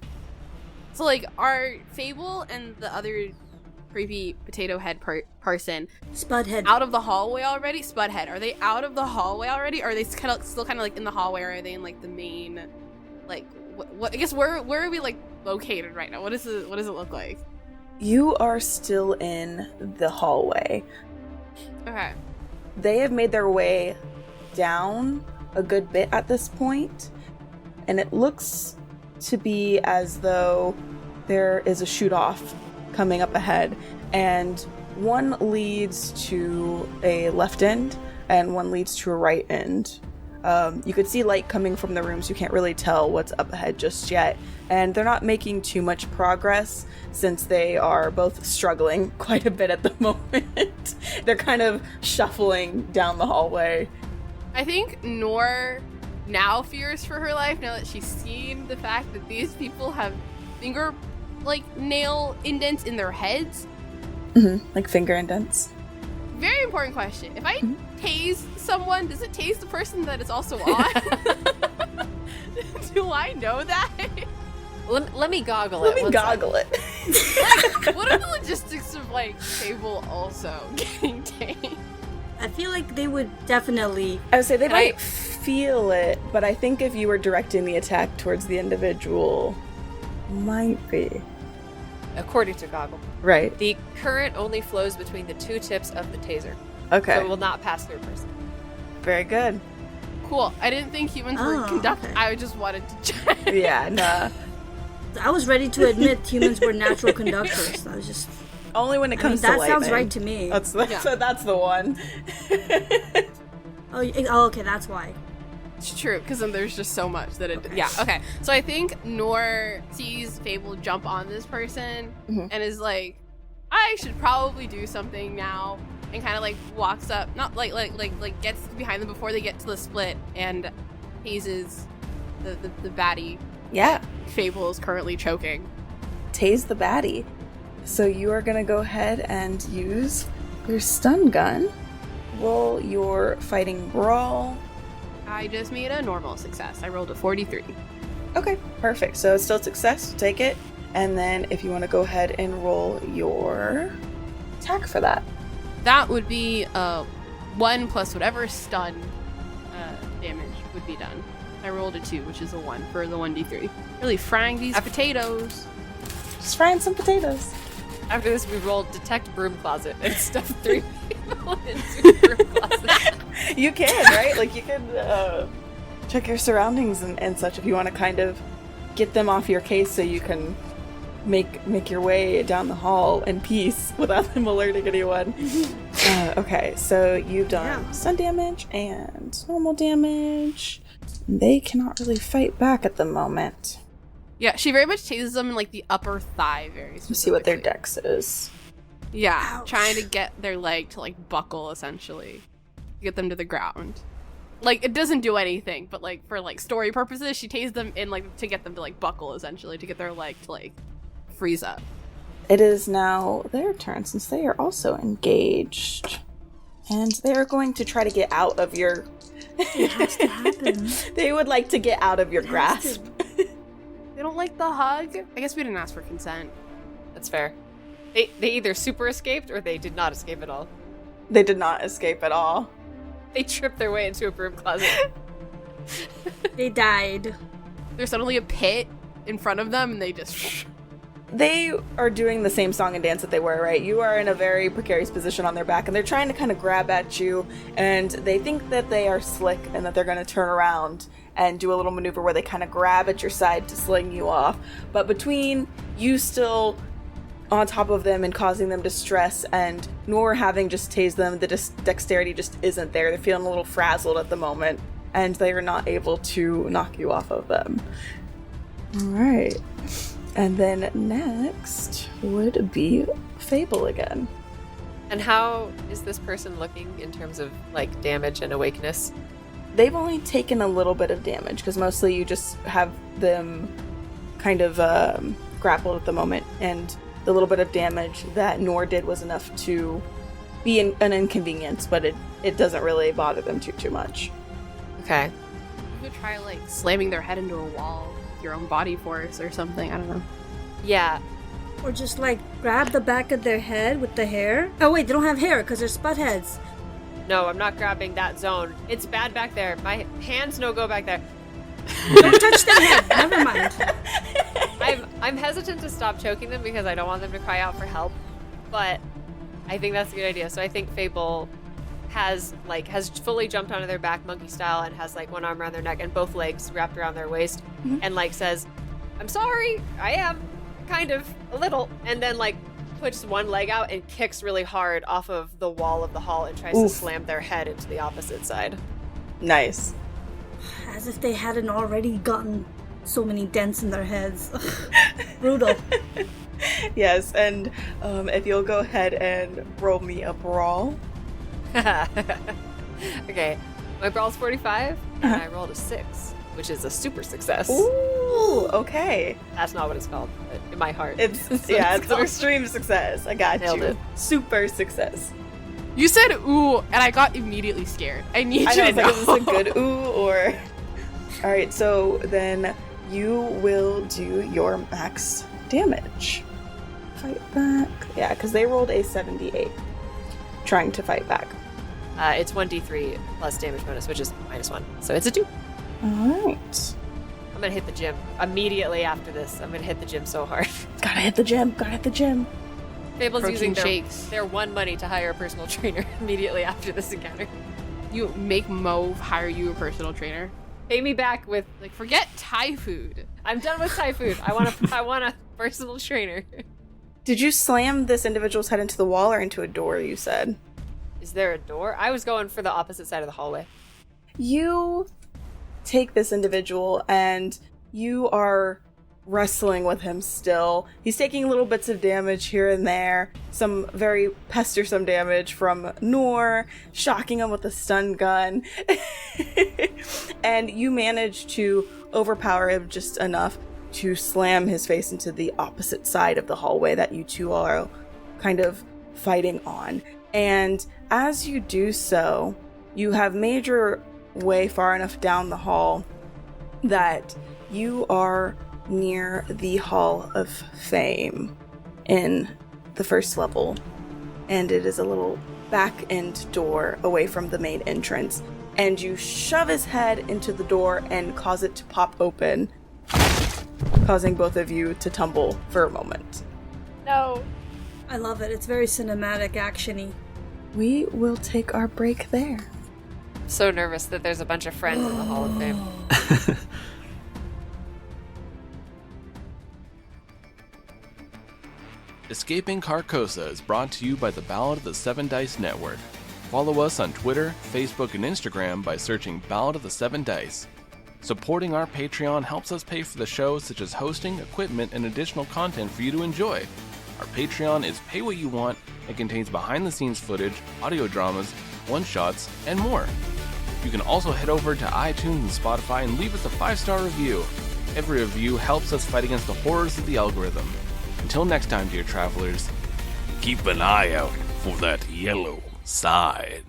So, like, are Fable and the other creepy potato head person Spudhead out of the hallway already? Spudhead, are they out of the hallway already? Or are they still kind of like in the hallway? Or are they in like the main, like what? I guess where are we like located right now? What does it look like? You are still in the hallway. Okay. They have made their way down a good bit at this point, and it looks to be as though there is a shoot off coming up ahead, and one leads to a left end and one leads to a right end. You could see light coming from the rooms. You can't really tell what's up ahead just yet. And they're not making too much progress since they are both struggling quite a bit at the moment. They're kind of shuffling down the hallway. I think Noor now fears for her life now that she's seen the fact that these people have finger, nail indents in their heads. Mm-hmm. Like finger indents. Very important question. If I tase someone, does it tase the person that it's also on? Do I know that? Let me goggle it. Let me goggle it. What are the logistics of Fable also getting tased? I feel like they would definitely... I would say they might feel it, but I think if you were directing the attack towards the individual, might be. According to Goggle. Right. The current only flows between the two tips of the taser. Okay. So it will not pass through a person. Very good. Cool. I didn't think humans were conducting. Okay. I just wanted to check. Yeah, nah. I was ready to admit humans were natural conductors. I was just... Only when it comes to lightning. That sounds right to me. That's the one. Oh, okay, that's why. It's true, because then there's just so much that it... Okay. Yeah, okay. So I think Noor sees Fable jump on this person and is like, I should probably do something now, and kind of walks up, not like gets behind them before they get to the split and tases the baddie. Yeah. Fable is currently choking. Tase the baddie. So you are going to go ahead and use your stun gun. Roll your fighting brawl. I just made a normal success. I rolled a 43. Okay, perfect. So it's still a success. Take it. And then if you want to go ahead and roll your attack for that. That would be 1 plus whatever stun damage would be done. I rolled a 2, which is a 1 for the 1d3. Really frying these potatoes. Just frying some potatoes. After this, we rolled Detect Broom Closet and stuff 3 people into a broom closet. You can, right? You can check your surroundings and such if you want to kind of get them off your case so you can make your way down the hall in peace without them alerting anyone. Okay, so you've done stun damage and normal damage. They cannot really fight back at the moment. Yeah, she very much tases them in the upper thigh very specifically. See what their dex is. Yeah, Ouch. Trying to get their leg to buckle essentially. Get them to the ground. It doesn't do anything, but for story purposes, she tased them in to get them to buckle essentially, to get their leg to freeze up. It is now their turn since they are also engaged. And they are going to try to get out of your... It has to happen. They would like to get out of your grasp. They don't like the hug? I guess we didn't ask for consent. That's fair. They either super escaped or they did not escape at all. They did not escape at all. They tripped their way into a broom closet. They died. There's suddenly a pit in front of them and they just... They are doing the same song and dance that they were, right? You are in a very precarious position on their back, and they're trying to kind of grab at you, and they think that they are slick and that they're going to turn around and do a little maneuver where they kind of grab at your side to sling you off. But between you still on top of them and causing them distress and Noor having just tased them, the dexterity just isn't there. They're feeling a little frazzled at the moment, and they are not able to knock you off of them. All right. And then next would be Fable again. And how is this person looking in terms of damage and awakeness? They've only taken a little bit of damage because mostly you just have them kind of grappled at the moment, and the little bit of damage that Noor did was enough to be an inconvenience, but it doesn't really bother them too much. Okay. You could try slamming their head into a wall. Your own body force or something. I don't know. Yeah. Or just grab the back of their head with the hair. Oh wait, they don't have hair because they're spud heads. No, I'm not grabbing that zone. It's bad back there. My hands no go back there. Don't touch their head. Never mind. I'm hesitant to stop choking them because I don't want them to cry out for help. But I think that's a good idea. So I think Fable has fully jumped onto their back monkey style and has one arm around their neck and both legs wrapped around their waist and says, I'm sorry, I am kind of a little, and then puts one leg out and kicks really hard off of the wall of the hall and tries to slam their head into the opposite side. Nice. As if they hadn't already gotten so many dents in their heads. Brutal. Yes, and if you'll go ahead and roll me a brawl. Okay, my brawl's 45, and I rolled a 6, which is a super success. Ooh, okay. That's not what it's called, but in my heart. It's an extreme success. I got Nailed you. it. Super success. You said ooh, and I got immediately scared. I need you to know. Is this a good ooh or... Alright, so then you will do your max damage. Fight back. Yeah, because they rolled a 78. Trying to fight back. It's 1d3 plus damage bonus, which is -1. So it's a 2. Alright. I'm gonna hit the gym. Immediately after this, I'm gonna hit the gym so hard. Gotta hit the gym. Fable's Protein using shakes. their one money to hire a personal trainer immediately after this encounter. You make Mauve hire you a personal trainer. Pay me back with forget Thai food. I'm done with Thai food. I want a personal trainer. Did you slam this individual's head into the wall or into a door, you said? Is there a door? I was going for the opposite side of the hallway. You take this individual and you are wrestling with him still. He's taking little bits of damage here and there, some very pestersome damage from Noor, shocking him with a stun gun. And you manage to overpower him just enough to slam his face into the opposite side of the hallway that you two are kind of fighting on. And as you do so, you have made your way far enough down the hall that you are near the Hall of Fame in the first level, and it is a little back end door away from the main entrance, and you shove his head into the door and cause it to pop open, causing both of you to tumble for a moment. No. I love it. It's very cinematic, action-y. We will take our break there. I'm so nervous that there's a bunch of friends in the Hall of Fame. Escaping Carcosa is brought to you by the Ballad of the 7 Dice Network. Follow us on Twitter, Facebook, and Instagram by searching Ballad of the 7 Dice. Supporting our Patreon helps us pay for the show, such as hosting, equipment, and additional content for you to enjoy. Our Patreon is pay what you want and contains behind-the-scenes footage, audio dramas, one-shots, and more. You can also head over to iTunes and Spotify and leave us a 5-star review. Every review helps us fight against the horrors of the algorithm. Until next time, dear travelers, keep an eye out for that yellow side.